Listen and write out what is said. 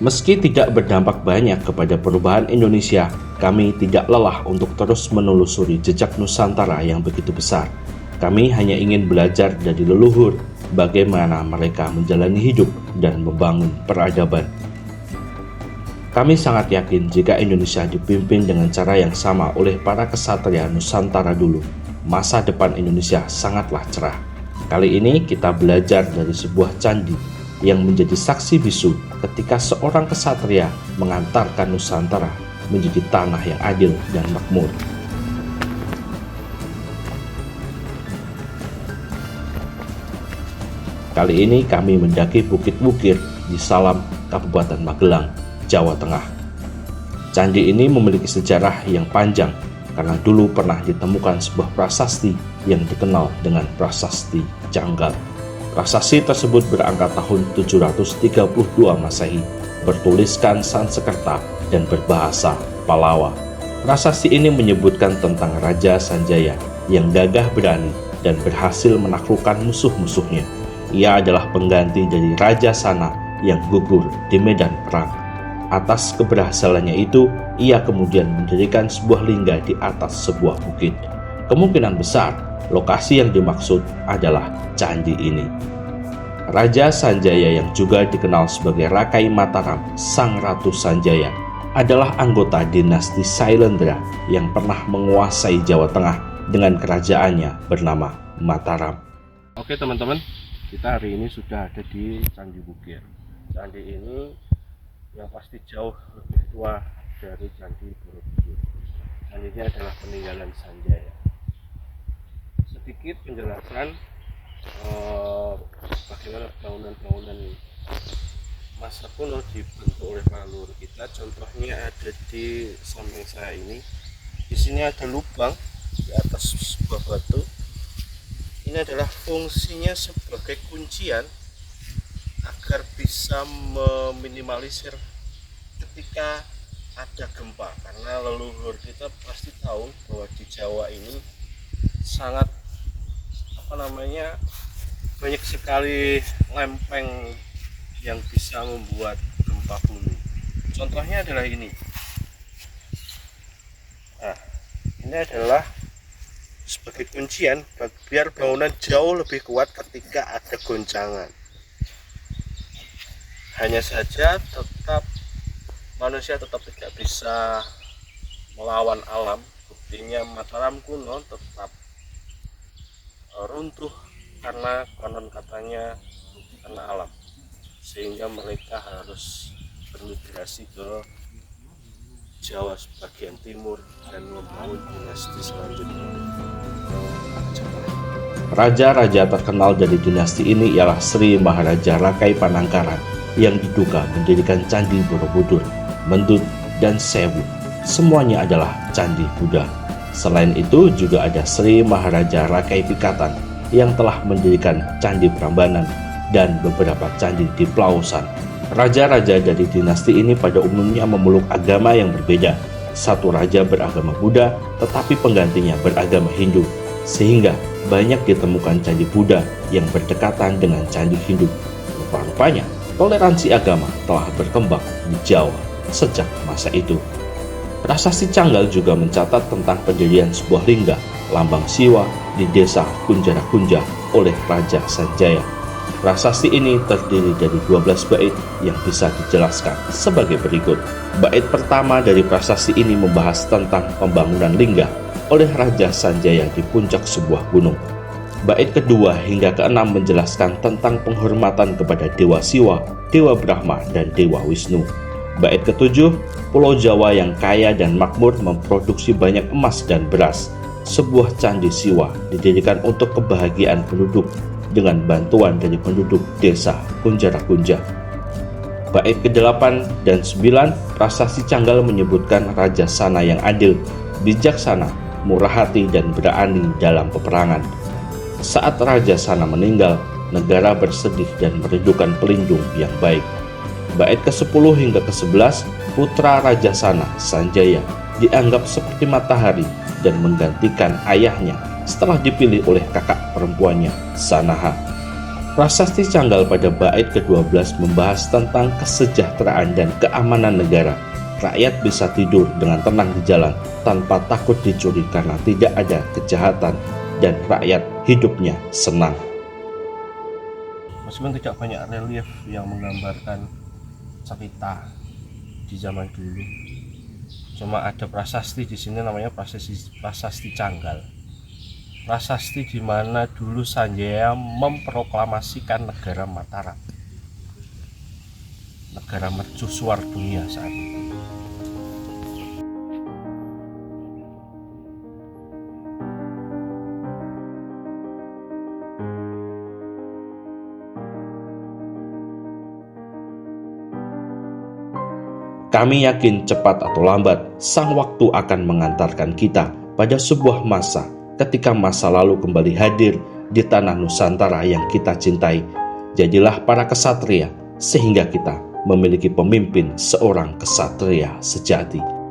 Meski tidak berdampak banyak kepada perubahan Indonesia, kami tidak lelah untuk terus menelusuri jejak Nusantara yang begitu besar. Kami hanya ingin belajar dari leluhur bagaimana mereka menjalani hidup dan membangun peradaban. Kami sangat yakin jika Indonesia dipimpin dengan cara yang sama oleh para kesatria Nusantara dulu, masa depan Indonesia sangatlah cerah. Kali ini kita belajar dari sebuah candi yang menjadi saksi bisu ketika seorang kesatria mengantarkan Nusantara menjadi tanah yang adil dan makmur. Kali ini kami mendaki Bukit Wukir di Salam, Kabupaten Magelang, Jawa Tengah. Candi ini memiliki sejarah yang panjang karena dulu pernah ditemukan sebuah prasasti yang dikenal dengan Prasasti Canggal. Prasasti tersebut berangkat tahun 732 Masehi, bertuliskan Sanskerta dan berbahasa Palawa. Prasasti ini menyebutkan tentang Raja Sanjaya yang gagah berani dan berhasil menaklukkan musuh-musuhnya. Ia adalah pengganti dari Raja Sana yang gugur di medan perang. Atas keberhasilannya itu, ia kemudian mendirikan sebuah lingga di atas sebuah bukit. Kemungkinan besar lokasi yang dimaksud adalah candi ini. Raja Sanjaya yang juga dikenal sebagai Rakai Mataram, Sang Ratu Sanjaya, adalah anggota dinasti Sailendra yang pernah menguasai Jawa Tengah dengan kerajaannya bernama Mataram. Oke teman-teman, kita hari ini sudah ada di Candi Wukir. Candi ini yang pasti jauh lebih tua dari Candi Borobudur. Candi ini adalah peninggalan Sanjaya. Sedikit penjelasan bagaimana bangunan-bangunan masa kuno dibentuk oleh para leluhur kita. Contohnya ada di samping saya ini. Di sini ada lubang di atas sebuah batu. Ini adalah fungsinya sebagai kuncian agar bisa meminimalisir ketika ada gempa, karena leluhur kita pasti tahu bahwa di Jawa ini sangat banyak sekali lempeng yang bisa membuat gempa bumi. Contohnya adalah ini. Nah, ini adalah sebagai kuncian biar bangunan jauh lebih kuat ketika ada goncangan. Hanya saja manusia tetap tidak bisa melawan alam. Buktinya Mataram kuno tetap runtuh karena konon katanya karena alam, sehingga mereka harus bermigrasi ke Jawa sebagian timur dan membangun dinasti selanjutnya. Raja-raja terkenal dari dinasti ini ialah Sri Maharaja Rakai Panangkaran yang diduga mendirikan Candi Borobudur, Mendut, dan Sewu. Semuanya adalah candi Buddha. Selain itu juga ada Sri Maharaja Rakai Pikatan yang telah mendirikan Candi Prambanan dan beberapa candi di Pelausan. Raja-raja dari dinasti ini pada umumnya memeluk agama yang berbeda. Satu raja beragama Buddha tetapi penggantinya beragama Hindu, sehingga banyak ditemukan candi Buddha yang berdekatan dengan candi Hindu. Rupa-rupanya toleransi agama telah berkembang di Jawa sejak masa itu. Prasasti Canggal juga mencatat tentang pendirian sebuah lingga, lambang Siwa, di desa Kunjara-Kunja oleh Raja Sanjaya. Prasasti ini terdiri dari 12 bait yang bisa dijelaskan sebagai berikut. Bait pertama dari prasasti ini membahas tentang pembangunan lingga oleh Raja Sanjaya di puncak sebuah gunung. Bait kedua hingga keenam menjelaskan tentang penghormatan kepada Dewa Siwa, Dewa Brahma, dan Dewa Wisnu. Bait ketujuh, Pulau Jawa yang kaya dan makmur memproduksi banyak emas dan beras. Sebuah candi Siwa didirikan untuk kebahagiaan penduduk dengan bantuan dari penduduk desa Kunjara-Kunja. Bait ke-8 dan 9, Prasasti Canggal menyebutkan Raja Sana yang adil, bijaksana, murah hati, dan berani dalam peperangan. Saat Raja Sana meninggal, negara bersedih dan merindukan pelindung yang baik. Bait ke-10 hingga ke-11, putra Raja Sana, Sanjaya, dianggap seperti matahari dan menggantikan ayahnya setelah dipilih oleh kakak perempuannya, Sanaha. Prasasti Canggal pada bait ke-12 membahas tentang kesejahteraan dan keamanan negara. Rakyat bisa tidur dengan tenang di jalan tanpa takut dicuri karena tidak ada kejahatan, dan rakyat hidupnya senang. Meskipun tidak banyak relief yang menggambarkan cerita di zaman dulu, cuma ada prasasti di sini namanya prasasti Canggal. Prasasti di mana dulu Sanjaya memproklamasikan negara Mataram, negara mercusuar dunia saat itu. Kami yakin cepat atau lambat, sang waktu akan mengantarkan kita pada sebuah masa ketika masa lalu kembali hadir di tanah Nusantara yang kita cintai. Jadilah para kesatria sehingga kita memiliki pemimpin seorang kesatria sejati.